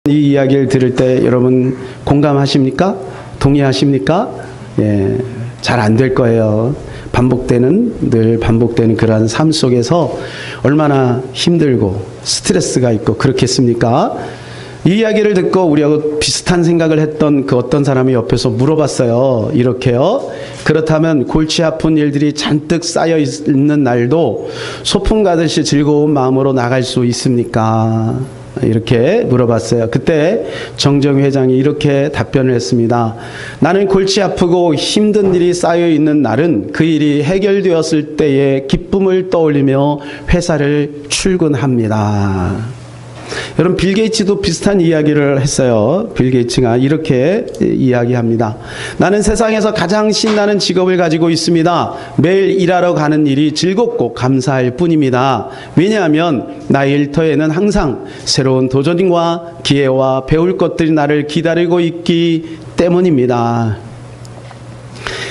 이 이야기를 들을 때 여러분 공감하십니까? 동의하십니까? 예, 잘 안 될 거예요. 늘 반복되는 그러한 삶 속에서 얼마나 힘들고 스트레스가 있고 그렇겠습니까? 이 이야기를 듣고 우리하고 비슷한 생각을 했던 그 어떤 사람이 옆에서 물어봤어요. 이렇게요. 그렇다면 골치 아픈 일들이 잔뜩 쌓여 있는 날도 소풍 가듯이 즐거운 마음으로 나갈 수 있습니까? 이렇게 물어봤어요. 그때 정정희 회장이 이렇게 답변을 했습니다. 나는 골치 아프고 힘든 일이 쌓여 있는 날은 그 일이 해결되었을 때의 기쁨을 떠올리며 회사를 출근합니다. 여러분, 빌 게이츠도 비슷한 이야기를 했어요. 빌 게이츠가 이렇게 이야기합니다. 나는 세상에서 가장 신나는 직업을 가지고 있습니다. 매일 일하러 가는 일이 즐겁고 감사할 뿐입니다. 왜냐하면 나의 일터에는 항상 새로운 도전과 기회와 배울 것들이 나를 기다리고 있기 때문입니다.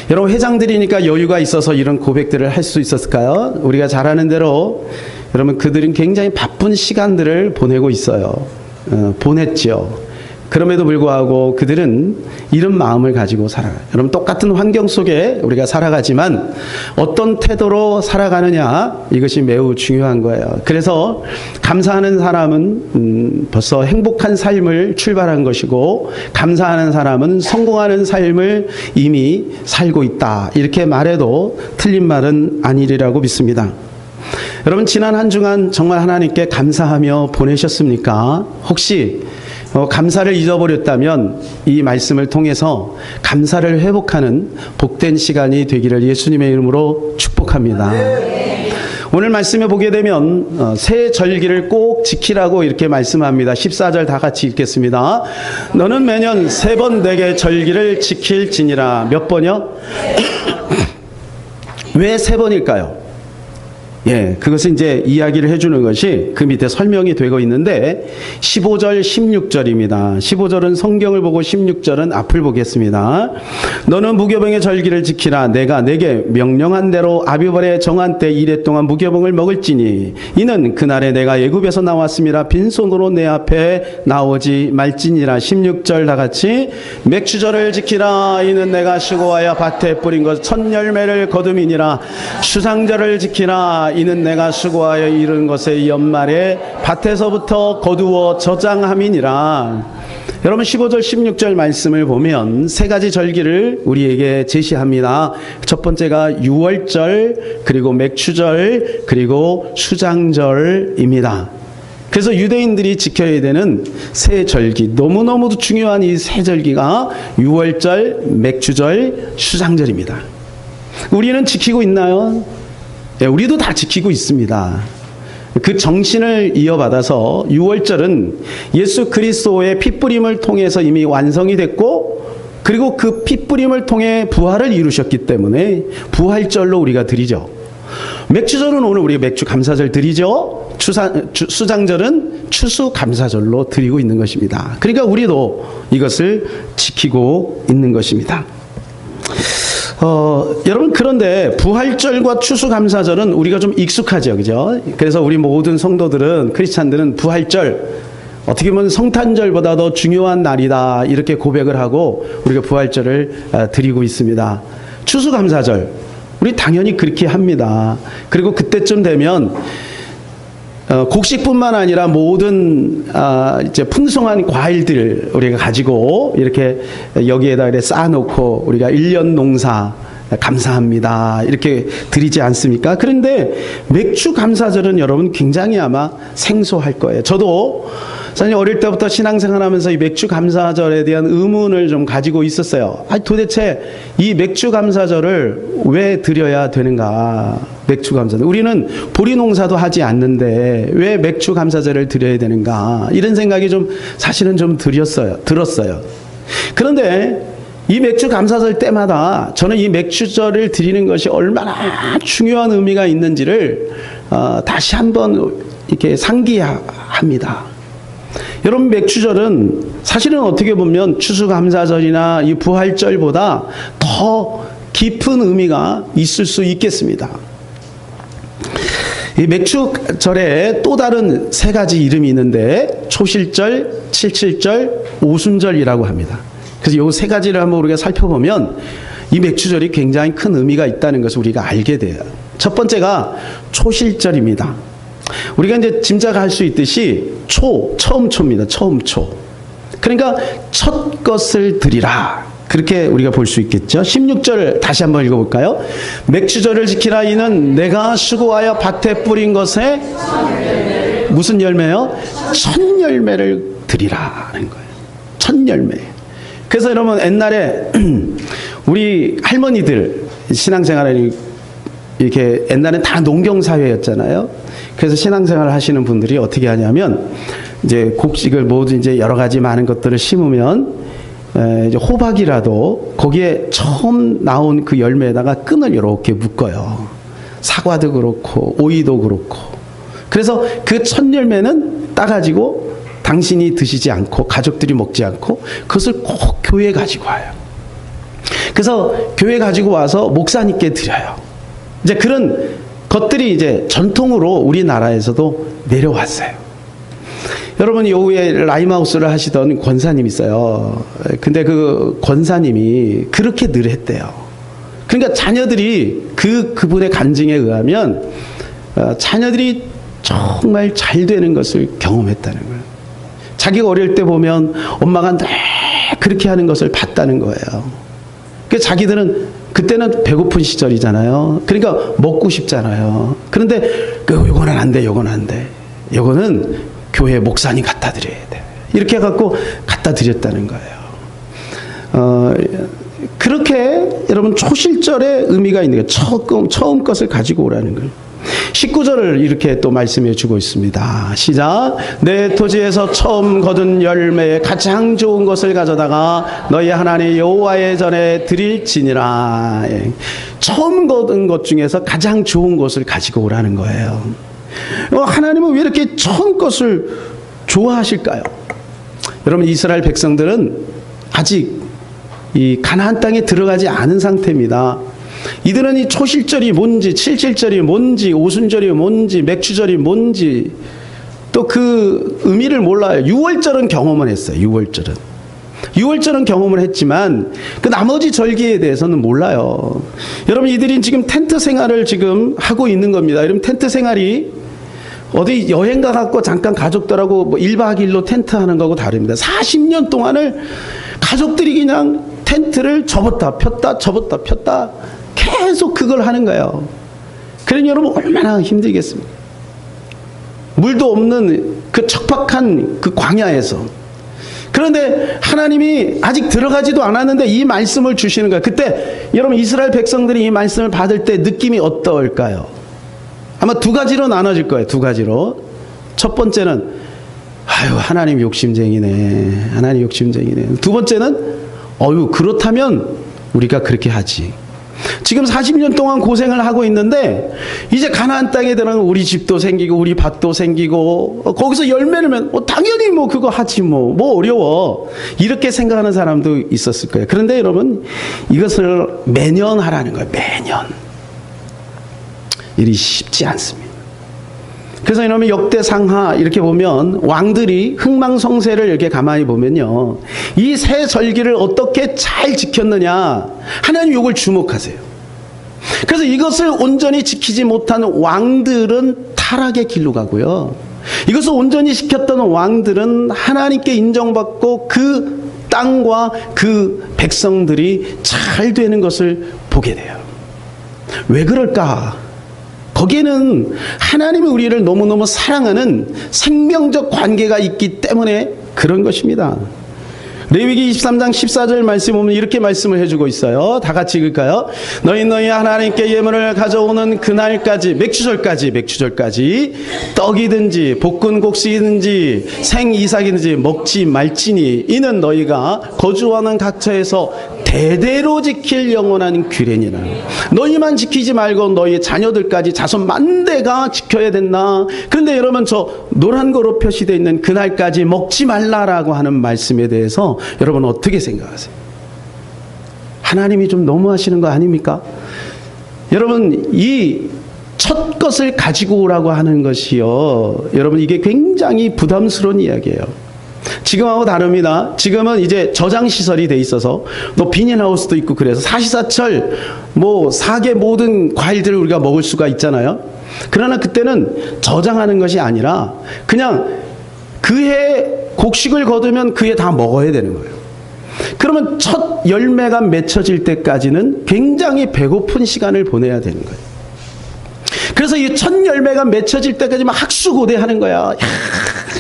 여러분, 회장들이니까 여유가 있어서 이런 고백들을 할 수 있었을까요? 우리가 잘 아는 대로 여러분, 그들은 굉장히 바쁜 시간들을 보내고 있어요. 보냈죠. 그럼에도 불구하고 그들은 이런 마음을 가지고 살아가요. 여러분, 똑같은 환경 속에 우리가 살아가지만 어떤 태도로 살아가느냐, 이것이 매우 중요한 거예요. 그래서 감사하는 사람은 벌써 행복한 삶을 출발한 것이고, 감사하는 사람은 성공하는 삶을 이미 살고 있다, 이렇게 말해도 틀린 말은 아니리라고 믿습니다. 여러분, 지난 한 주간 정말 하나님께 감사하며 보내셨습니까? 혹시 감사를 잊어버렸다면 이 말씀을 통해서 감사를 회복하는 복된 시간이 되기를 예수님의 이름으로 축복합니다. 오늘 말씀에 보게 되면 새 절기를 꼭 지키라고 이렇게 말씀합니다. 14절 다 같이 읽겠습니다. 너는 매년 3번 내게 절기를 지킬지니라. 몇 번이요? 왜 3번일까요? 예, 그것은 이제 이야기를 해주는 것이 그 밑에 설명이 되고 있는데 15절, 16절입니다. 15절은 성경을 보고 16절은 앞을 보겠습니다. 너는 무교병의 절기를 지키라. 내가 내게 명령한 대로 아비벌의 정한 때 이래 동안 무교병을 먹을지니 이는 그날에 내가 애굽에서 나왔음이라 빈손으로 내 앞에 나오지 말지니라. 16절 다 같이 맥주절을 지키라. 이는 내가 수고하여 밭에 뿌린 것 첫 열매를 거둠이니라. 추상절을 지키라. 이는 내가 수고하여 이룬 것의 연말에 밭에서부터 거두어 저장함이니라. 여러분, 15절 16절 말씀을 보면 세 가지 절기를 우리에게 제시합니다. 첫 번째가 유월절, 그리고 맥추절, 그리고 수장절입니다. 그래서 유대인들이 지켜야 되는 세 절기, 너무너무도 중요한 이 세 절기가 유월절, 맥추절, 수장절입니다. 우리는 지키고 있나요? 네, 우리도 다 지키고 있습니다. 그 정신을 이어받아서 유월절은 예수 그리스도의 피뿌림을 통해서 이미 완성이 됐고, 그리고 그 피뿌림을 통해 부활을 이루셨기 때문에 부활절로 우리가 드리죠. 맥주절은 오늘 우리가 맥주 감사절 드리죠. 수장절은 추수 감사절로 드리고 있는 것입니다. 그러니까 우리도 이것을 지키고 있는 것입니다. 여러분, 그런데 부활절과 추수감사절은 우리가 좀 익숙하죠, 그죠? 그래서 우리 모든 성도들은, 크리스찬들은 부활절, 어떻게 보면 성탄절보다 더 중요한 날이다, 이렇게 고백을 하고 우리가 부활절을 드리고 있습니다. 추수감사절, 우리 당연히 그렇게 합니다. 그리고 그때쯤 되면 곡식뿐만 아니라 모든 이제 풍성한 과일들 우리가 가지고 이렇게 여기에다 이렇게 쌓아놓고 우리가 1년 농사 감사합니다, 이렇게 드리지 않습니까? 그런데 맥주 감사절은 여러분 굉장히 아마 생소할 거예요. 저도 사실 어릴 때부터 신앙생활하면서 이 맥주 감사절에 대한 의문을 좀 가지고 있었어요. 도대체 이 맥주 감사절을 왜 드려야 되는가? 맥주 감사절. 우리는 보리 농사도 하지 않는데 왜 맥주 감사절을 드려야 되는가? 이런 생각이 좀 사실은 좀 들었어요. 그런데 이 맥주 감사절 때마다 저는 이 맥주절을 드리는 것이 얼마나 중요한 의미가 있는지를 다시 한번 이렇게 상기합니다. 여러분, 맥주절은 사실은 어떻게 보면 추수감사절이나 이 부활절보다 더 깊은 의미가 있을 수 있겠습니다. 이 맥추절에 또 다른 세 가지 이름이 있는데 초실절, 칠칠절, 오순절이라고 합니다. 그래서 이 세 가지를 한번 우리가 살펴보면 이 맥추절이 굉장히 큰 의미가 있다는 것을 우리가 알게 돼요. 첫 번째가 초실절입니다. 우리가 이제 짐작할 수 있듯이 처음 초입니다. 처음 초. 그러니까 첫 것을 드리라. 그렇게 우리가 볼 수 있겠죠. 16절 다시 한번 읽어볼까요? 맥추절을 지키라. 이는 내가 수고하여 밭에 뿌린 것에 무슨 열매요? 첫 열매를 드리라는 거예요. 첫 열매. 그래서 여러분 옛날에 우리 할머니들 신앙생활에 이렇게 옛날엔 다 농경사회였잖아요. 그래서 신앙생활을 하시는 분들이 어떻게 하냐면 이제 곡식을 모두 이제 여러 가지 많은 것들을 심으면 이제 호박이라도 거기에 처음 나온 그 열매에다가 끈을 이렇게 묶어요. 사과도 그렇고 오이도 그렇고. 그래서 그 첫 열매는 따가지고 당신이 드시지 않고 가족들이 먹지 않고 그것을 꼭 교회에 가지고 와요. 그래서 교회에 가지고 와서 목사님께 드려요. 이제 그런 것들이 이제 전통으로 우리나라에서도 내려왔어요. 여러분 이 오후에 라임하우스를 하시던 권사님이 있어요. 근데 그 권사님이 그렇게 늘 했대요. 그러니까 자녀들이 그분의 간증에 의하면 자녀들이 정말 잘 되는 것을 경험했다는 거예요. 자기가 어릴 때 보면 엄마가 늘 그렇게 하는 것을 봤다는 거예요. 그러니까 자기들은 그때는 배고픈 시절이잖아요. 그러니까 먹고 싶잖아요. 그런데 요거는 안 돼, 요거는 안 돼. 요거는 교회 목사님 갖다 드려야 돼. 이렇게 해갖고 갖다 드렸다는 거예요. 그렇게 여러분 초실절의 의미가 있는 거예요. 처음 것을 가지고 오라는 거예요. 19절을 이렇게 또 말씀해 주고 있습니다. 시작. 내 토지에서 처음 거둔 열매에 가장 좋은 것을 가져다가 너희 하나님 여호와의 전에 드릴지니라. 처음 거둔 것 중에서 가장 좋은 것을 가지고 오라는 거예요. 하나님은 왜 이렇게 처음 것을 좋아하실까요? 여러분 이스라엘 백성들은 아직 이 가나안 땅에 들어가지 않은 상태입니다. 이들은 이 초실절이 뭔지, 칠칠절이 뭔지, 오순절이 뭔지, 맥추절이 뭔지 또 그 의미를 몰라요. 유월절은 경험을 했어요. 유월절은 경험을 했지만 그 나머지 절기에 대해서는 몰라요. 여러분 이들이 지금 텐트 생활을 지금 하고 있는 겁니다. 여러분 텐트 생활이 어디 여행 가갖고 잠깐 가족들하고 뭐 1박 2일로 텐트 하는 거하고 다릅니다. 40년 동안을 가족들이 그냥 텐트를 접었다 폈다 계속 그걸 하는 거예요. 그러니 여러분 얼마나 힘들겠습니까? 물도 없는 그 척박한 그 광야에서. 그런데 하나님이 아직 들어가지도 않았는데 이 말씀을 주시는 거예요. 그때 여러분 이스라엘 백성들이 이 말씀을 받을 때 느낌이 어떨까요? 아마 두 가지로 나눠질 거예요. 두 가지로. 첫 번째는 아유 하나님 욕심쟁이네. 하나님 욕심쟁이네. 두 번째는 그렇다면 우리가 그렇게 하지. 지금 40년 동안 고생을 하고 있는데 이제 가나안 땅에 들어가면 우리 집도 생기고 우리 밭도 생기고 거기서 열매를 면 당연히 뭐 그거 하지 뭐 어려워 이렇게 생각하는 사람도 있었을 거예요. 그런데 여러분 이것을 매년 하라는 거예요. 매년. 일이 쉽지 않습니다. 그래서 이놈의 역대상하 이렇게 보면 왕들이 흥망성쇠를 이렇게 가만히 보면요. 이 세 절기를 어떻게 잘 지켰느냐. 하나님 이걸 주목하세요. 그래서 이것을 온전히 지키지 못한 왕들은 타락의 길로 가고요. 이것을 온전히 지켰던 왕들은 하나님께 인정받고 그 땅과 그 백성들이 잘 되는 것을 보게 돼요. 왜 그럴까? 거기에는 하나님이 우리를 너무너무 사랑하는 생명적 관계가 있기 때문에 그런 것입니다. 레위기 23장 14절 말씀 보면 이렇게 말씀을 해주고 있어요. 다 같이 읽을까요? 너희 하나님께 예물을 가져오는 그날까지 맥추절까지 떡이든지 볶은 곡식이든지 생이삭이든지 먹지 말지니 이는 너희가 거주하는 각처에서 대대로 지킬 영원한 규례니라. 너희만 지키지 말고 너희 자녀들까지 자손 만대가 지켜야 된다. 그런데 여러분 저 노란 거로 표시되어 있는 그날까지 먹지 말라라고 하는 말씀에 대해서 여러분 어떻게 생각하세요? 하나님이 좀 너무하시는 거 아닙니까? 여러분 이 첫 것을 가지고 오라고 하는 것이요. 여러분, 이게 굉장히 부담스러운 이야기예요. 지금하고 다릅니다. 지금은 이제 저장시설이 돼 있어서 또 비닐하우스도 있고 그래서 사시사철 뭐 사계 모든 과일들을 우리가 먹을 수가 있잖아요. 그러나 그때는 저장하는 것이 아니라 그냥 그해 곡식을 거두면 그해 다 먹어야 되는 거예요. 그러면 첫 열매가 맺혀질 때까지는 굉장히 배고픈 시간을 보내야 되는 거예요. 그래서 이 첫 열매가 맺혀질 때까지 막 학수고대하는 거야. 야,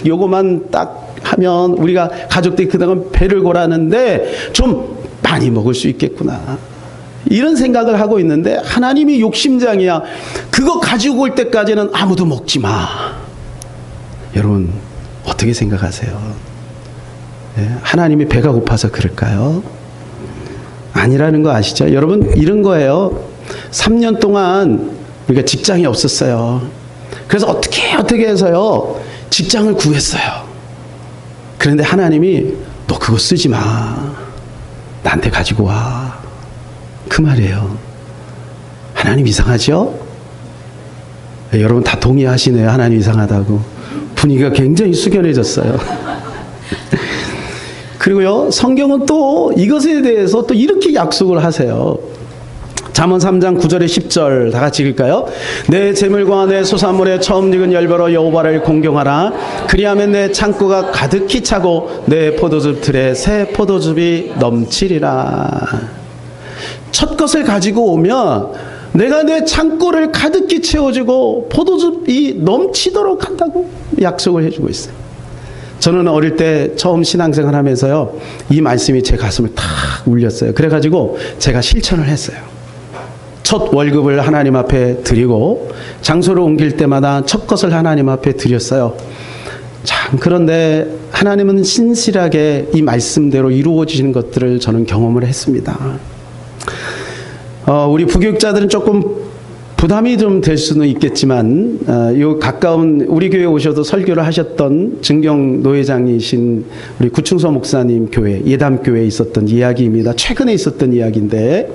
요거만 딱 하면 우리가 가족들이 그동안 배를 골았는데 좀 많이 먹을 수 있겠구나. 이런 생각을 하고 있는데 하나님이 욕심장이야. 그거 가지고 올 때까지는 아무도 먹지 마. 여러분 어떻게 생각하세요? 네, 하나님이 배가 고파서 그럴까요? 아니라는 거 아시죠? 여러분 이런 거예요. 3년 동안 우리가 직장이 없었어요. 그래서 어떻게 해서요 직장을 구했어요. 그런데 하나님이 너 그거 쓰지 마. 나한테 가지고 와. 그 말이에요. 하나님 이상하죠? 네, 여러분 다 동의하시네요. 하나님 이상하다고. 분위기가 굉장히 숙연해졌어요. 그리고요 성경은 또 이것에 대해서 또 이렇게 약속을 하세요. 잠언 3장 9절에 10절 다 같이 읽을까요? 내 재물과 내 소산물에 처음 익은 열매로 여호와를 공경하라. 그리하면 내 창고가 가득히 차고 내 포도즙 틀에 새 포도즙이 넘치리라. 첫 것을 가지고 오면 내가 내 창고를 가득히 채워주고 포도즙이 넘치도록 한다고 약속을 해주고 있어요. 저는 어릴 때 처음 신앙생활 하면서요 이 말씀이 제 가슴을 탁 울렸어요. 그래가지고 제가 실천을 했어요. 첫 월급을 하나님 앞에 드리고 장소를 옮길 때마다 첫 것을 하나님 앞에 드렸어요. 참 그런데 하나님은 신실하게 이 말씀대로 이루어지는 것들을 저는 경험을 했습니다. 우리 부교육자들은 조금 부담이 좀 될 수는 있겠지만 요 가까운 우리 교회 오셔도 설교를 하셨던 증경 노회장이신 우리 구충서 목사님 교회 예담교회에 있었던 이야기입니다. 최근에 있었던 이야기인데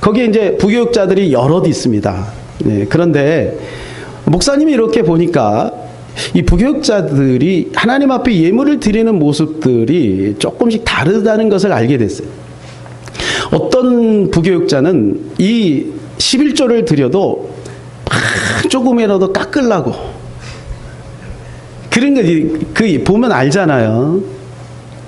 거기에 이제 부교육자들이 여럿 있습니다. 네, 그런데 목사님이 이렇게 보니까 이 부교육자들이 하나님 앞에 예물을 드리는 모습들이 조금씩 다르다는 것을 알게 됐어요. 어떤 부교육자는 이 11조를 드려도 조금이라도 깎으려고 그런 거 보면 알잖아요.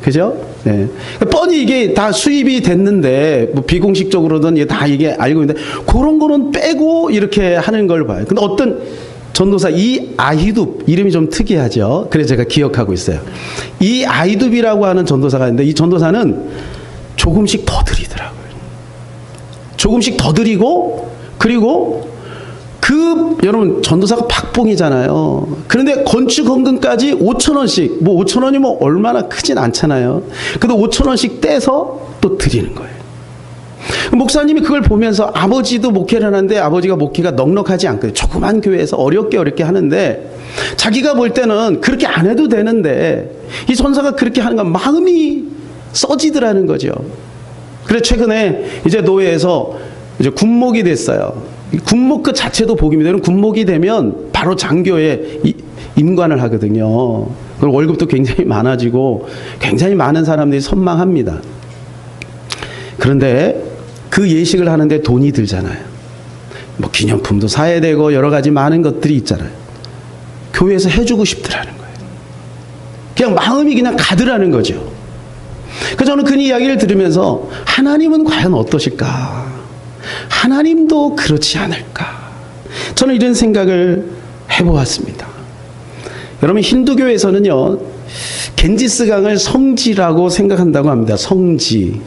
그죠? 네. 뻔히 이게 다 수입이 됐는데 뭐 비공식적으로든 다 이게 알고 있는데 그런 거는 빼고 이렇게 하는 걸 봐요. 근데 어떤 전도사 이 아히둡 이름이 좀 특이하죠. 그래서 제가 기억하고 있어요. 이 아히둡이라고 하는 전도사가 있는데 이 전도사는 조금씩 더 드리더라고요. 조금씩 더 드리고 그리고 여러분 전도사가 박봉이잖아요. 그런데 건축 헌금까지 5,000원씩 뭐 5,000원이 뭐 얼마나 크진 않잖아요. 근데 5,000원씩 떼서 또 드리는 거예요. 목사님이 그걸 보면서 아버지도 목회를 하는데 아버지가 목회가 넉넉하지 않거든요. 조그만 교회에서 어렵게 하는데 자기가 볼 때는 그렇게 안 해도 되는데 이 전사가 그렇게 하는 건 마음이 써지더라는 거죠. 그래서 최근에 이제 노회에서 이제 군목이 됐어요. 군목 그 자체도 복입니다. 군목이 되면 바로 장교에 임관을 하거든요. 그리고 월급도 굉장히 많아지고 굉장히 많은 사람들이 선망합니다. 그런데 그 예식을 하는데 돈이 들잖아요. 뭐 기념품도 사야 되고 여러 가지 많은 것들이 있잖아요. 교회에서 해주고 싶더라는 거예요. 그냥 마음이 그냥 가더라는 거죠. 그래서 저는 그 이야기를 들으면서 하나님은 과연 어떠실까? 하나님도 그렇지 않을까? 저는 이런 생각을 해보았습니다. 여러분 힌두교에서는요 겐지스강을 성지라고 생각한다고 합니다. 성지.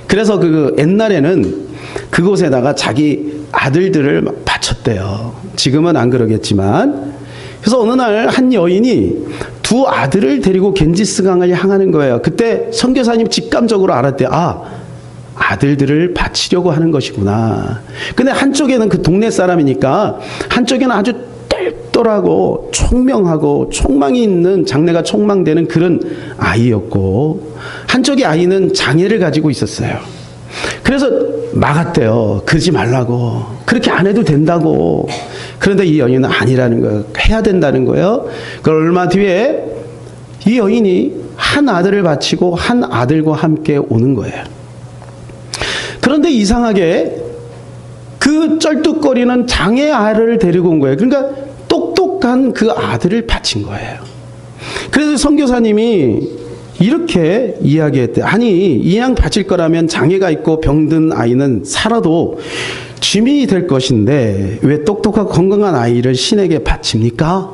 그래서 그 옛날에는 그곳에다가 자기 아들들을 바쳤대요. 지금은 안 그러겠지만. 그래서 어느 날 한 여인이 두 아들을 데리고 겐지스강을 향하는 거예요. 그때 선교사님 직감적으로 알았대요. 아들들을 바치려고 하는 것이구나. 근데 한쪽에는 그 동네 사람이니까 한쪽에는 아주 똘똘하고 총명하고 촉망이 있는 장래가 촉망되는 그런 아이였고 한쪽의 아이는 장애를 가지고 있었어요. 그래서 막았대요. 그러지 말라고. 그렇게 안 해도 된다고. 그런데 이 여인은 아니라는 거예요. 해야 된다는 거예요. 그 얼마 뒤에 이 여인이 한 아들을 바치고 한 아들과 함께 오는 거예요. 그런데 이상하게 그 쩔뚝거리는 장애 아들을 데리고 온 거예요. 그러니까 똑똑한 그 아들을 바친 거예요. 그래서 선교사님이 이렇게 이야기했대요. 아니, 이 양 바칠 거라면 장애가 있고 병든 아이는 살아도 짐이 될 것인데 왜 똑똑하고 건강한 아이를 신에게 바칩니까?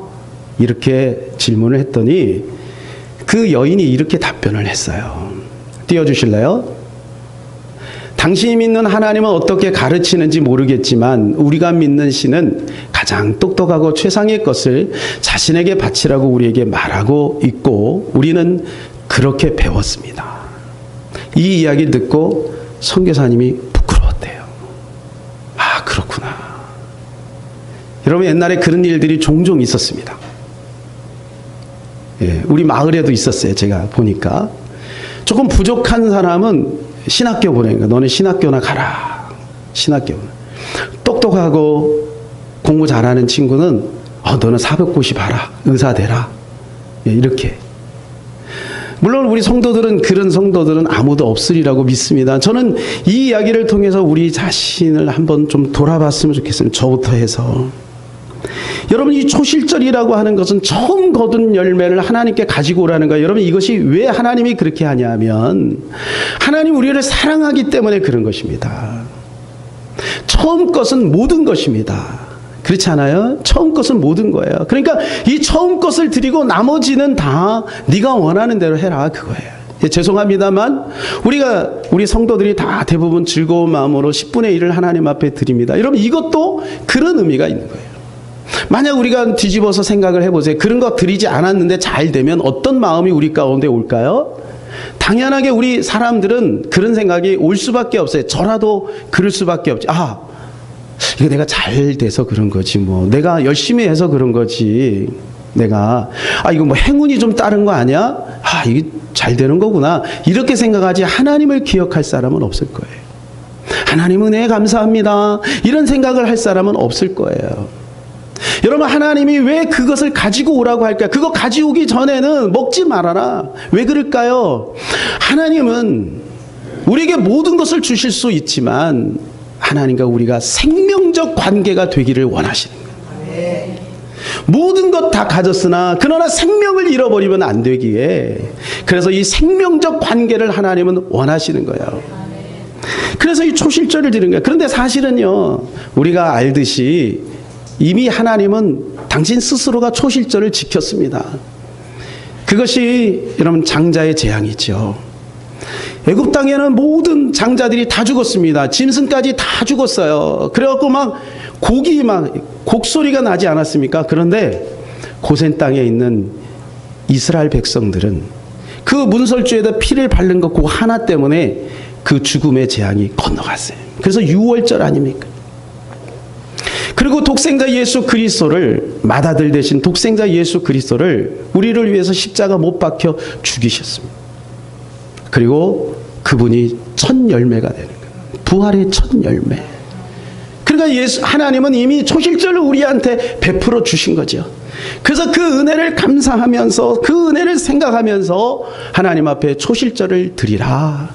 이렇게 질문을 했더니 그 여인이 이렇게 답변을 했어요. 띄워주실래요? 당신이 믿는 하나님은 어떻게 가르치는지 모르겠지만 우리가 믿는 신은 가장 똑똑하고 최상의 것을 자신에게 바치라고 우리에게 말하고 있고 우리는 그렇게 배웠습니다. 이 이야기를 듣고 선교사님이 부끄러웠대요. 아, 그렇구나. 여러분, 옛날에 그런 일들이 종종 있었습니다. 예, 우리 마을에도 있었어요. 제가 보니까 조금 부족한 사람은 신학교 보내니까 너는 신학교나 가라. 신학교. 똑똑하고 공부 잘하는 친구는 너는 사법고시 봐라. 의사 되라. 예, 이렇게. 물론 우리 성도들은 그런 성도들은 아무도 없으리라고 믿습니다. 저는 이 이야기를 통해서 우리 자신을 한번 좀 돌아봤으면 좋겠습니다. 저부터 해서. 여러분, 이 초실절이라고 하는 것은 처음 거둔 열매를 하나님께 가지고 오라는 거예요. 여러분, 이것이 왜 하나님이 그렇게 하냐면 하나님 우리를 사랑하기 때문에 그런 것입니다. 처음 것은 모든 것입니다. 그렇지 않아요? 처음 것은 모든 거예요. 그러니까 이 처음 것을 드리고 나머지는 다 네가 원하는 대로 해라, 그거예요. 예, 죄송합니다만 우리 성도들이 다 대부분 즐거운 마음으로 10분의 1을 하나님 앞에 드립니다. 여러분, 이것도 그런 의미가 있는 거예요. 만약 우리가 뒤집어서 생각을 해보세요. 그런 거 드리지 않았는데 잘 되면 어떤 마음이 우리 가운데 올까요? 당연하게 우리 사람들은 그런 생각이 올 수밖에 없어요. 저라도 그럴 수밖에 없지. 이거 내가 잘 돼서 그런 거지 뭐. 내가 열심히 해서 그런 거지. 내가 이거 뭐 행운이 좀 따른 거 아니야? 이게 잘 되는 거구나. 이렇게 생각하지 하나님을 기억할 사람은 없을 거예요. 하나님 은혜에 감사합니다. 이런 생각을 할 사람은 없을 거예요. 여러분, 하나님이 왜 그것을 가지고 오라고 할까요? 그거 가지오기 전에는 먹지 말아라. 왜 그럴까요? 하나님은 우리에게 모든 것을 주실 수 있지만 하나님과 우리가 생명적 관계가 되기를 원하시는 거예요. 모든 것 다 가졌으나 그러나 생명을 잃어버리면 안 되기에 그래서 이 생명적 관계를 하나님은 원하시는 거예요. 그래서 이 초실절을 드리는 거예요. 그런데 사실은요, 우리가 알듯이 이미 하나님은 당신 스스로가 초실절을 지켰습니다. 그것이 여러분 장자의 재앙이죠. 애굽 땅에는 모든 장자들이 다 죽었습니다. 짐승까지 다 죽었어요. 그래갖고 곡소리가 나지 않았습니까? 그런데 고센 땅에 있는 이스라엘 백성들은 그 문설주에다 피를 바른 것 그거 하나 때문에 그 죽음의 재앙이 건너갔어요. 그래서 유월절 아닙니까? 그리고 독생자 예수 그리스도를, 맏아들 대신 독생자 예수 그리스도를 우리를 위해서 십자가 못 박혀 죽이셨습니다. 그리고 그분이 첫 열매가 되는 거예요. 부활의 첫 열매. 그러니까 하나님은 이미 초실절을 우리한테 베풀어 주신 거죠. 그래서 그 은혜를 감사하면서 그 은혜를 생각하면서 하나님 앞에 초실절을 드리라.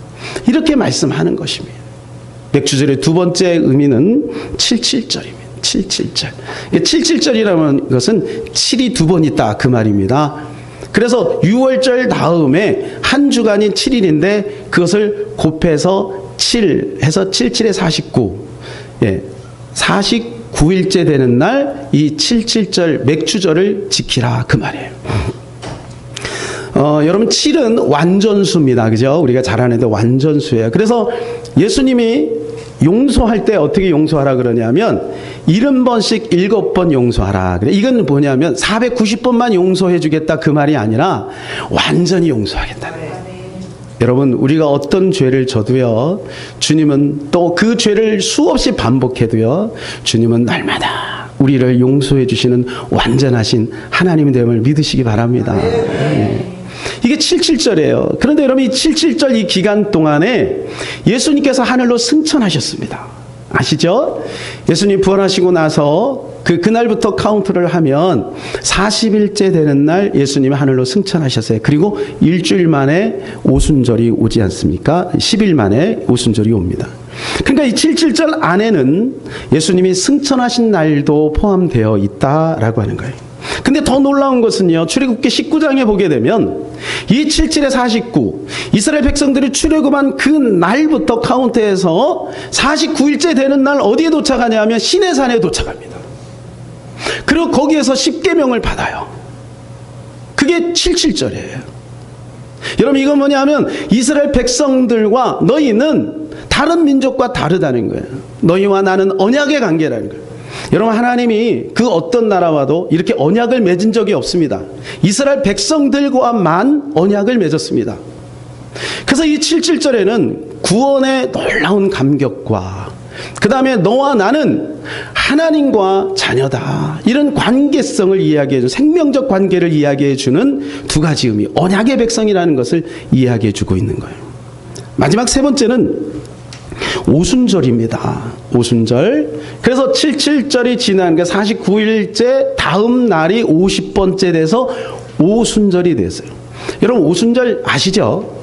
이렇게 말씀하는 것입니다. 맥주절의 두 번째 의미는 77절입니다. 77절. 77절이라는 것은 7이 두 번 있다 그 말입니다. 그래서 6월절 다음에 한 주간인 7일인데 그것을 곱해서 7 해서 77에 49. 49일째 되는 날 이 77절 맥주절을 지키라 그 말이에요. 여러분 7은 완전수입니다. 그죠? 우리가 잘 아는데 완전수예요. 그래서 예수님이 용서할 때 어떻게 용서하라 그러냐면 70번씩 7번 용서하라. 이건 뭐냐면 490번만 용서해 주겠다 그 말이 아니라 완전히 용서하겠다는 거예요. 여러분, 우리가 어떤 죄를 져도요, 주님은 또 그 죄를 수없이 반복해도요, 주님은 날마다 우리를 용서해 주시는 완전하신 하나님의 됨을 믿으시기 바랍니다. 네. 이게 77절이에요. 그런데 여러분 이 77절 이 기간 동안에 예수님께서 하늘로 승천하셨습니다. 아시죠? 예수님 부활하시고 나서 그날부터 카운트를 하면 40일째 되는 날 예수님이 하늘로 승천하셨어요. 그리고 일주일 만에 오순절이 오지 않습니까? 10일 만에 오순절이 옵니다. 그러니까 이 77절 안에는 예수님이 승천하신 날도 포함되어 있다라고 하는 거예요. 근데 더 놀라운 것은요, 출애굽기 19장에 보게 되면 이 77에 49, 이스라엘 백성들이 출애굽한 그 날부터 카운트해서 49일째 되는 날 어디에 도착하냐 하면 시내산에 도착합니다. 그리고 거기에서 십계명을 받아요. 그게 77절이에요. 여러분 이건 뭐냐면 이스라엘 백성들과 너희는 다른 민족과 다르다는 거예요. 너희와 나는 언약의 관계라는 거예요. 여러분 하나님이 그 어떤 나라와도 이렇게 언약을 맺은 적이 없습니다. 이스라엘 백성들과만 언약을 맺었습니다. 그래서 이 77절에는 구원의 놀라운 감격과 그 다음에 너와 나는 하나님과 자녀다, 이런 관계성을 이야기해주는, 생명적 관계를 이야기해주는 두 가지 의미, 언약의 백성이라는 것을 이야기해주고 있는 거예요. 마지막 세 번째는 오순절입니다. 오순절. 그래서 77절이 지난 게 49일째 다음 날이 50번째 돼서 오순절이 됐어요. 여러분 오순절 아시죠?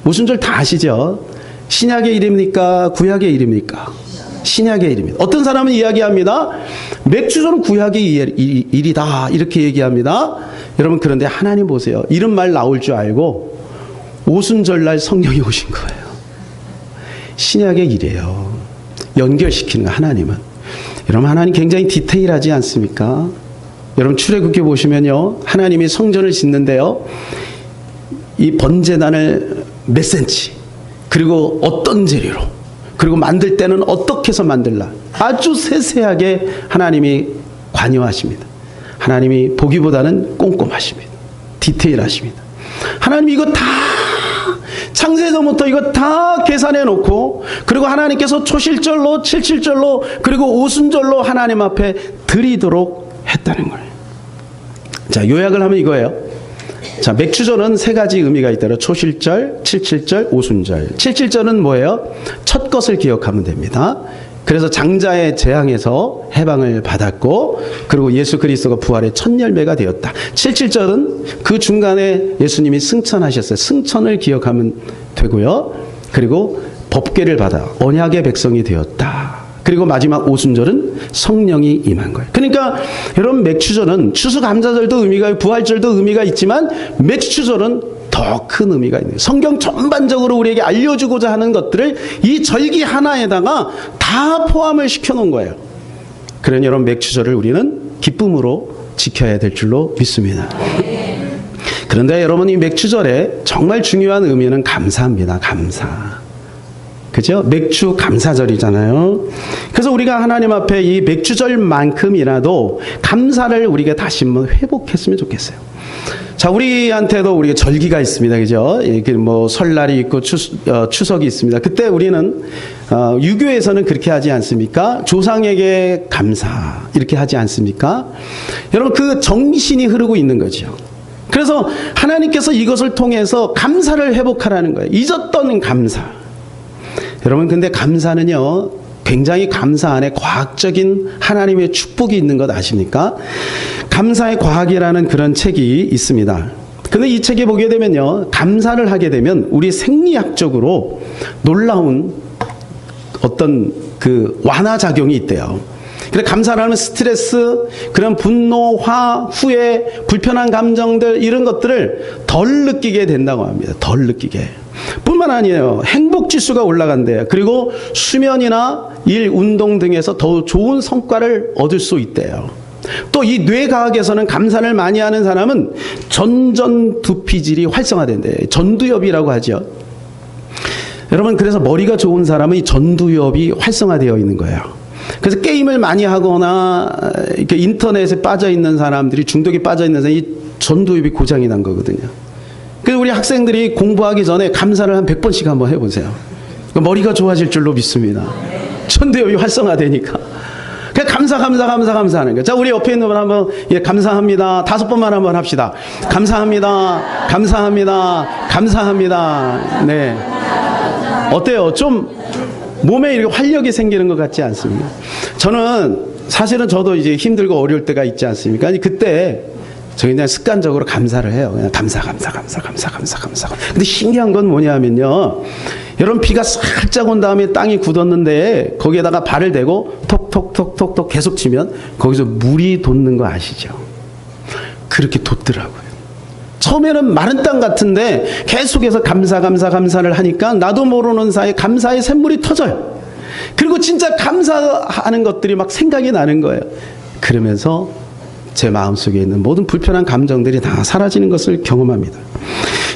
오순절 다 아시죠? 신약의 이름입니까? 구약의 이름입니까? 신약의 이름입니다. 어떤 사람은 이야기합니다. 맥주절은 구약의 일이다, 이렇게 얘기합니다. 여러분 그런데 하나님 보세요. 이런 말 나올 줄 알고 오순절날 성령이 오신 거예요. 신약의 일이에요. 연결시키는 거 하나님은. 여러분 하나님 굉장히 디테일하지 않습니까? 여러분 출애굽기 보시면요, 하나님이 성전을 짓는데요, 이 번제단을 몇 센치, 그리고 어떤 재료로, 그리고 만들 때는 어떻게 해서 만들라, 아주 세세하게 하나님이 관여하십니다. 하나님이 보기보다는 꼼꼼하십니다. 디테일하십니다. 하나님이 이거 다 창세전부터 이거 다 계산해 놓고, 그리고 하나님께서 초실절로 77절로 그리고 오순절로 하나님 앞에 드리도록 했다는 거예요. 자, 요약을 하면 이거예요. 자, 맥주절은 세 가지 의미가 있더라. 초실절, 77절, 오순절. 77절은 뭐예요? 첫 것을 기억하면 됩니다. 그래서 장자의 재앙에서 해방을 받았고, 그리고 예수 그리스도가 부활의 첫 열매가 되었다. 77절은 그 중간에 예수님이 승천하셨어요. 승천을 기억하면 되고요. 그리고 법궤를 받아 언약의 백성이 되었다. 그리고 마지막 오순절은 성령이 임한 거예요. 그러니까 여러분 맥주절은 추수감사절도 의미가 있고 부활절도 의미가 있지만 맥주절은 더 큰 의미가 있는 거예요. 성경 전반적으로 우리에게 알려주고자 하는 것들을 이 절기 하나에다가 다 포함을 시켜놓은 거예요. 그러니 여러분 맥주절을 우리는 기쁨으로 지켜야 될 줄로 믿습니다. 그런데 여러분 이 맥주절에 정말 중요한 의미는 감사입니다. 감사. 그죠? 맥주 감사절이잖아요. 그래서 우리가 하나님 앞에 이 맥주절만큼이라도 감사를 우리가 다시 한번 회복했으면 좋겠어요. 자, 우리한테도 우리가 절기가 있습니다. 그죠? 이게 뭐 설날이 있고 추석이 있습니다. 그때 우리는 유교에서는 그렇게 하지 않습니까? 조상에게 감사 이렇게 하지 않습니까? 여러분 그 정신이 흐르고 있는 거죠. 그래서 하나님께서 이것을 통해서 감사를 회복하라는 거예요. 잊었던 감사. 여러분 근데 감사는요, 굉장히 감사 안에 과학적인 하나님의 축복이 있는 것 아십니까? 감사의 과학이라는 그런 책이 있습니다. 근데 이 책에 보게 되면요, 감사를 하게 되면 우리 생리학적으로 놀라운 어떤 그 완화작용이 있대요. 그래서 감사를 하면 스트레스, 그런 분노, 화, 후회, 불편한 감정들 이런 것들을 덜 느끼게 된다고 합니다. 덜 느끼게. 뿐만 아니에요. 행복지수가 올라간대요. 그리고 수면이나 일, 운동 등에서 더 좋은 성과를 얻을 수 있대요. 또 이 뇌과학에서는 감사를 많이 하는 사람은 전두피질이 활성화된대요. 전두엽이라고 하죠. 여러분 그래서 머리가 좋은 사람은 이 전두엽이 활성화되어 있는 거예요. 그래서 게임을 많이 하거나 이렇게 인터넷에 빠져 있는 사람들이, 중독에 빠져 있는 사람이 이 전두엽이 고장이 난 거거든요. 그래서 우리 학생들이 공부하기 전에 감사를 한 100번씩 한번 해보세요. 머리가 좋아질 줄로 믿습니다. 전두엽이 활성화되니까. 그러니까 감사하는 거예요. 자, 우리 옆에 있는 분 한번, 예, 감사합니다. 5번만 한번 합시다. 감사합니다. 감사합니다. 감사합니다. 네. 어때요? 좀 몸에 이렇게 활력이 생기는 것 같지 않습니까? 사실은 저도 이제 힘들고 어려울 때가 있지 않습니까? 아니, 그때 저 그냥 습관적으로 감사를 해요. 그냥 감사. 근데 신기한 건 뭐냐면요. 여러분, 비가 살짝 온 다음에 땅이 굳었는데 거기에다가 발을 대고 톡톡톡톡톡 계속 치면 거기서 물이 돋는 거 아시죠? 그렇게 돋더라고요. 처음에는 마른 땅 같은데 계속해서 감사를 하니까 나도 모르는 사이에 감사의 샘물이 터져요. 그리고 진짜 감사하는 것들이 막 생각이 나는 거예요. 그러면서 제 마음속에 있는 모든 불편한 감정들이 다 사라지는 것을 경험합니다.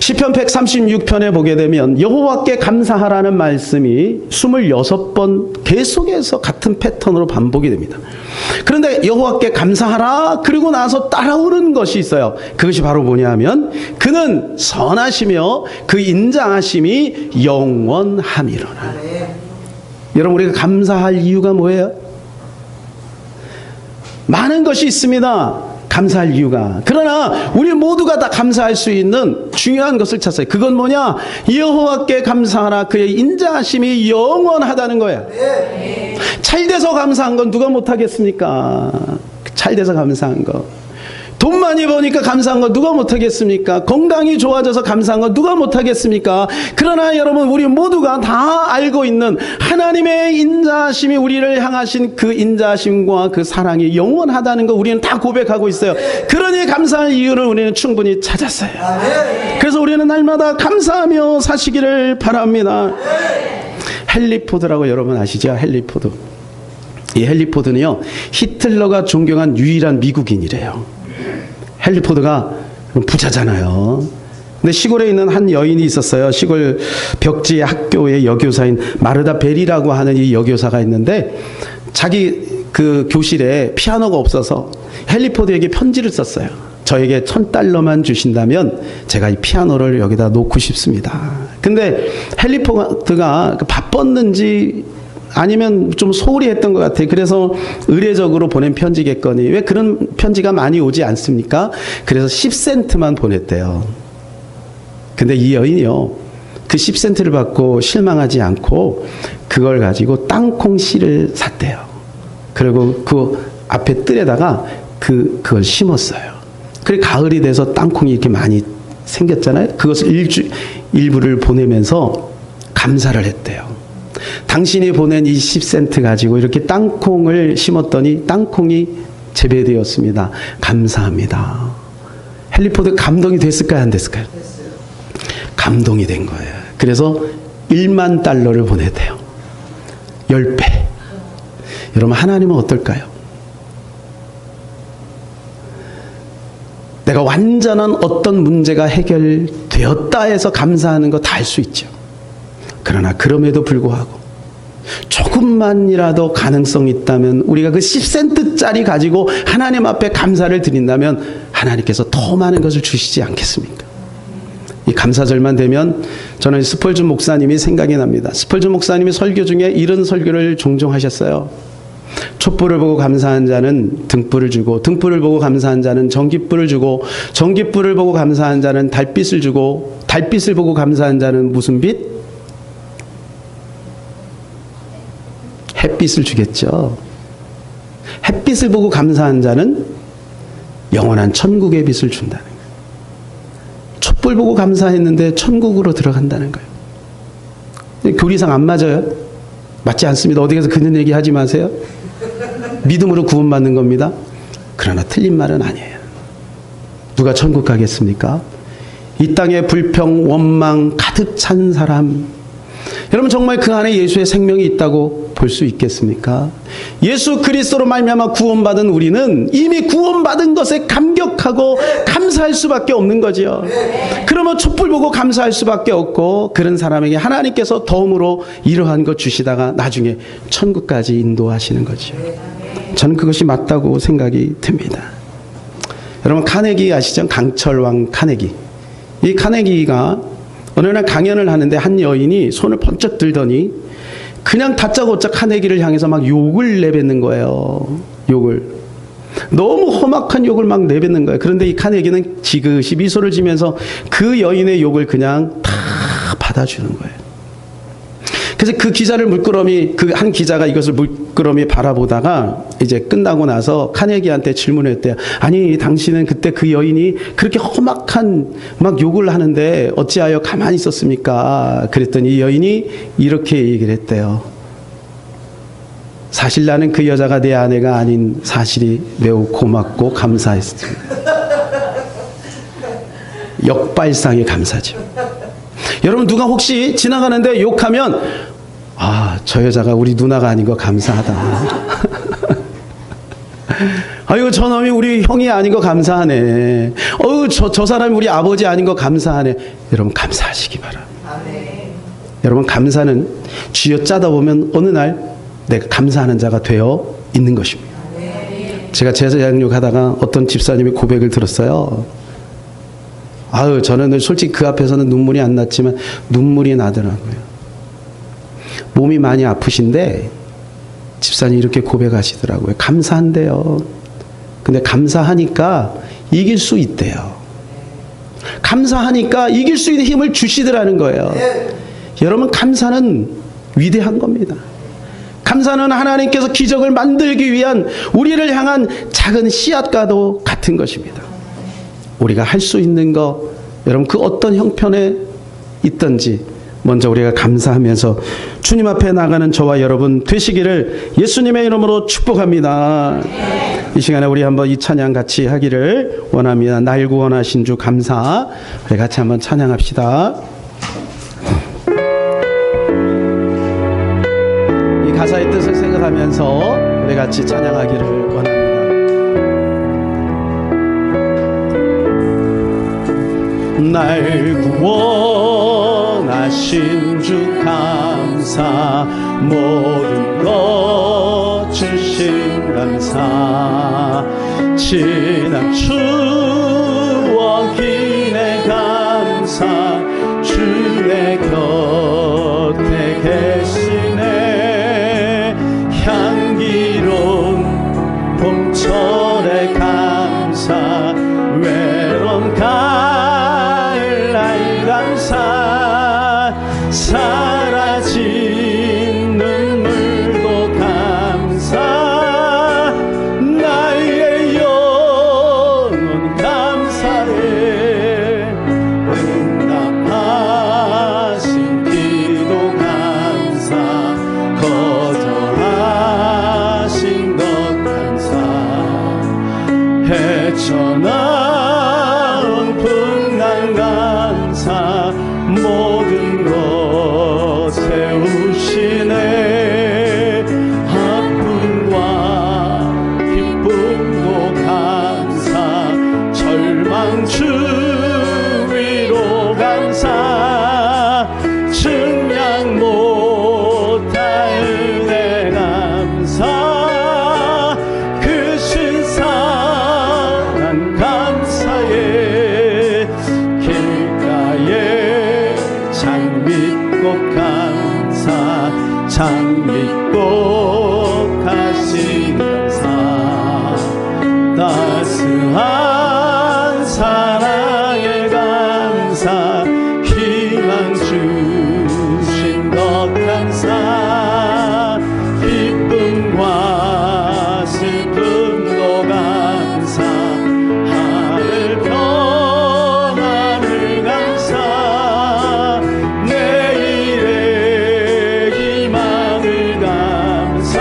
시편 136편에 보게 되면 여호와께 감사하라는 말씀이 26번 계속해서 같은 패턴으로 반복이 됩니다. 그런데 여호와께 감사하라 그리고 나서 따라오는 것이 있어요. 그것이 바로 뭐냐 하면 그는 선하시며 그 인자하심이 영원함이로라. 여러분, 우리가 감사할 이유가 뭐예요? 많은 것이 있습니다. 감사할 이유가. 그러나 우리 모두가 다 감사할 수 있는 중요한 것을 찾아요. 그건 뭐냐? 여호와께 감사하라. 그의 인자하심이 영원하다는 거예요. 잘 돼서 감사한 건 누가 못하겠습니까? 잘 돼서 감사한 거. 돈 많이 버니까 감사한 거 누가 못하겠습니까? 건강이 좋아져서 감사한 거 누가 못하겠습니까? 그러나 여러분, 우리 모두가 다 알고 있는 하나님의 인자하심이 우리를 향하신 그 인자하심과 그 사랑이 영원하다는 거 우리는 다 고백하고 있어요. 그러니 감사할 이유를 우리는 충분히 찾았어요. 그래서 우리는 날마다 감사하며 사시기를 바랍니다. 헨리 포드라고 여러분 아시죠? 헨리 포드. 이 헨리 포드는요, 히틀러가 존경한 유일한 미국인이래요. 헨리 포드가 부자잖아요. 근데 시골에 있는 한 여인이 있었어요. 시골 벽지의 학교의 여교사인 마르다 벨이라고 하는 이 여교사가 있는데 자기 그 교실에 피아노가 없어서 헨리 포드에게 편지를 썼어요. 저에게 $1,000만 주신다면 제가 이 피아노를 여기다 놓고 싶습니다. 근데 헨리 포드가 바빴는지 아니면 좀 소홀히 했던 것 같아요. 그래서 의례적으로 보낸 편지겠거니 왜 그런 편지가 많이 오지 않습니까? 그래서 10센트만 보냈대요. 근데 이 여인이요, 그 10센트를 받고 실망하지 않고 그걸 가지고 땅콩 씨를 샀대요. 그리고 그 앞에 뜰에다가 그걸 심었어요. 그리고 가을이 돼서 땅콩이 이렇게 많이 생겼잖아요. 그것을 일부를 보내면서 감사를 했대요. 당신이 보낸 이 10센트 가지고 이렇게 땅콩을 심었더니 땅콩이 재배되었습니다. 감사합니다. 헨리 포드 감동이 됐을까요? 안 됐을까요? 감동이 된 거예요. 그래서 $10,000,000를 보냈대요. 10배. 여러분, 하나님은 어떨까요? 내가 완전한 어떤 문제가 해결되었다 해서 감사하는 거 다 할 수 있죠. 그러나 그럼에도 불구하고 조금만이라도 가능성이 있다면 우리가 그 10센트짜리 가지고 하나님 앞에 감사를 드린다면 하나님께서 더 많은 것을 주시지 않겠습니까? 이 감사절만 되면 저는 스펄전 목사님이 생각이 납니다. 스펄전 목사님이 설교 중에 이런 설교를 종종 하셨어요. 촛불을 보고 감사한 자는 등불을 주고, 등불을 보고 감사한 자는 전깃불을 주고, 전깃불을 보고 감사한 자는 달빛을 주고, 달빛을 보고 감사한 자는 무슨 빛? 햇빛을 주겠죠. 햇빛을 보고 감사한 자는 영원한 천국의 빛을 준다는 거예요. 촛불 보고 감사했는데 천국으로 들어간다는 거예요. 교리상 안 맞아요? 맞지 않습니다. 어디 가서 그런 얘기 하지 마세요. 믿음으로 구원받는 겁니다. 그러나 틀린 말은 아니에요. 누가 천국 가겠습니까? 이 땅에 불평, 원망 가득 찬 사람, 여러분 정말 그 안에 예수의 생명이 있다고 볼 수 있겠습니까? 예수 그리스도로 말미암아 구원받은 우리는 이미 구원받은 것에 감격하고 감사할 수밖에 없는 거지요. 그러면 촛불 보고 감사할 수밖에 없고, 그런 사람에게 하나님께서 덤으로 이러한 것 주시다가 나중에 천국까지 인도하시는 거지요. 저는 그것이 맞다고 생각이 듭니다. 여러분 카네기 아시죠? 강철왕 카네기. 이 카네기가 어느 날 강연을 하는데 한 여인이 손을 번쩍 들더니 그냥 다짜고짜 카네기를 향해서 막 욕을 내뱉는 거예요. 욕을. 너무 험악한 욕을 막 내뱉는 거예요. 그런데 이 카네기는 지그시 미소를 지면서 그 여인의 욕을 그냥 다 받아주는 거예요. 그래서 그 기자를 물끄러미, 그 한 기자가 이것을 물끄러미 바라보다가 이제 끝나고 나서 카네기한테 질문을 했대요. 아니, 당신은 그때 그 여인이 그렇게 험악한 막 욕을 하는데 어찌하여 가만히 있었습니까? 그랬더니 이 여인이 이렇게 얘기를 했대요. 사실 나는 그 여자가 내 아내가 아닌 사실이 매우 고맙고 감사했습니다. 역발상의 감사죠. 여러분, 누가 혹시 지나가는데 욕하면 아, 저 여자가 우리 누나가 아닌 거 감사하다. 아이고, 저놈이 우리 형이 아닌 거 감사하네. 어우, 저 사람이 우리 아버지 아닌 거 감사하네. 여러분, 감사하시기 바랍니다. 여러분, 감사는 쥐어짜다 보면 어느 날 내가 감사하는 자가 되어 있는 것입니다. 제가 제자양육 하다가 어떤 집사님이 고백을 들었어요. 아유, 저는 솔직히 그 앞에서는 눈물이 안 났지만 눈물이 나더라고요. 몸이 많이 아프신데 집사님이 이렇게 고백하시더라고요. 감사한데요. 근데 감사하니까 이길 수 있대요. 감사하니까 이길 수 있는 힘을 주시더라는 거예요. 여러분, 감사는 위대한 겁니다. 감사는 하나님께서 기적을 만들기 위한 우리를 향한 작은 씨앗과도 같은 것입니다. 우리가 할 수 있는 것, 여러분, 그 어떤 형편에 있든지 먼저 우리가 감사하면서 주님 앞에 나가는 저와 여러분 되시기를 예수님의 이름으로 축복합니다. 이 시간에 우리 한번 이 찬양 같이 하기를 원합니다. 날 구원하신 주 감사. 우리 같이 한번 찬양합시다. 이 가사의 뜻을 생각하면서 우리 같이 찬양하기를 원합니다. 날 구원하신 주 감사, 모든 것 주신 감사, 지난 추억이네 감사, 주의 곁에 계시네 향기로운 봄철의 감사, 외로운 감사, 사라진 눈물도 감사, 나의 영혼 감사해, 응답하신 기도 감사, 거절하신 것 감사, 헤쳐나온 풍랑 감사, 모든 것 세우시네 아픔과 기쁨도 감사, 절망 주위로 감사, 증량 못할 은혜 감사, 그 신사랑 감사해, 길가에 장미꽃 감사, 장미꽃 가신 감사, 따스한 사랑의 감사, 희망 주신 것 감사, 기쁨과 슬픔도 감사, 하늘 평안을 감사, 내일의 희망을 감사,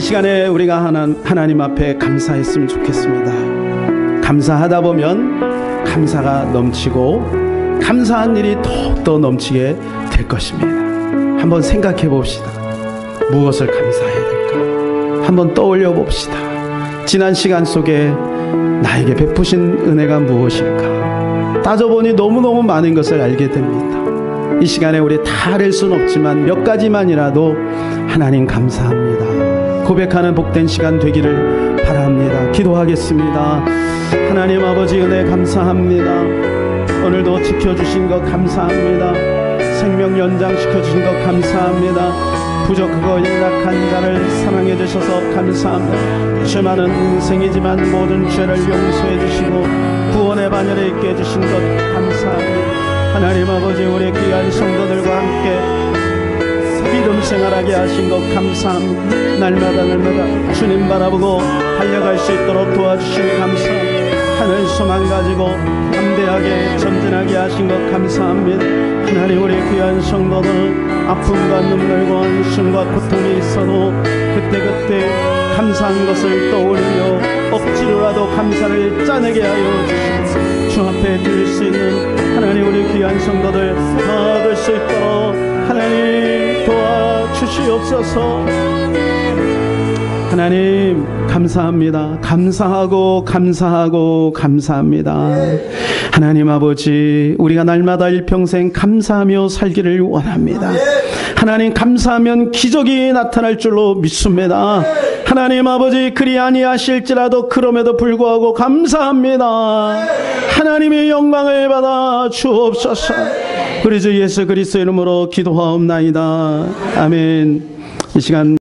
시간에 우리가 하나님 앞에 감사했으면 좋겠습니다. 감사하다 보면 감사가 넘치고 감사한 일이 더욱더 넘치게 될 것입니다. 한번 생각해 봅시다. 무엇을 감사해야 될까? 한번 떠올려 봅시다. 지난 시간 속에 나에게 베푸신 은혜가 무엇일까? 따져보니 너무너무 많은 것을 알게 됩니다. 이 시간에 우리 다 알 수는 없지만 몇 가지만이라도 하나님 감사합니다. 고백하는 복된 시간 되기를 바랍니다. 기도하겠습니다. 하나님 아버지 은혜 감사합니다. 오늘도 지켜주신 것 감사합니다. 생명 연장시켜주신 것 감사합니다. 부족하고 연약한 자를 사랑해 주셔서 감사합니다. 죄 많은 인생이지만 모든 죄를 용서해 주시고 구원의 반열에 있게 해주신 것 감사합니다. 하나님 아버지 우리 귀한 성도들과 함께 믿음 생활하게 하신 것 감사합니다. 날마다 주님 바라보고 달려갈 수 있도록 도와주시니 감사합니다. 하늘 소망 가지고 담대하게 전진하게 하신 것 감사합니다. 하나님 우리 귀한 성도들 아픔과 눈물과 한숨과 고통이 있어도 그때그때 감사한 것을 떠올리며 억지로라도 감사를 짜내게 하여 주시옵소서. 주 앞에 드릴 수 있는 하나님 우리 귀한 성도들 받을 수 있도록 하나님 도와주시옵소서. 하나님 감사합니다. 감사하고 감사합니다. 하나님 아버지 우리가 날마다 일평생 감사하며 살기를 원합니다. 하나님 감사하면 기적이 나타날 줄로 믿습니다. 하나님 아버지 그리 아니하실지라도 그럼에도 불구하고 감사합니다. 하나님의 영광을 받아 주옵소서. 우리 주 예수 그리스도 이름으로 기도하옵나이다. 아멘. 이 시간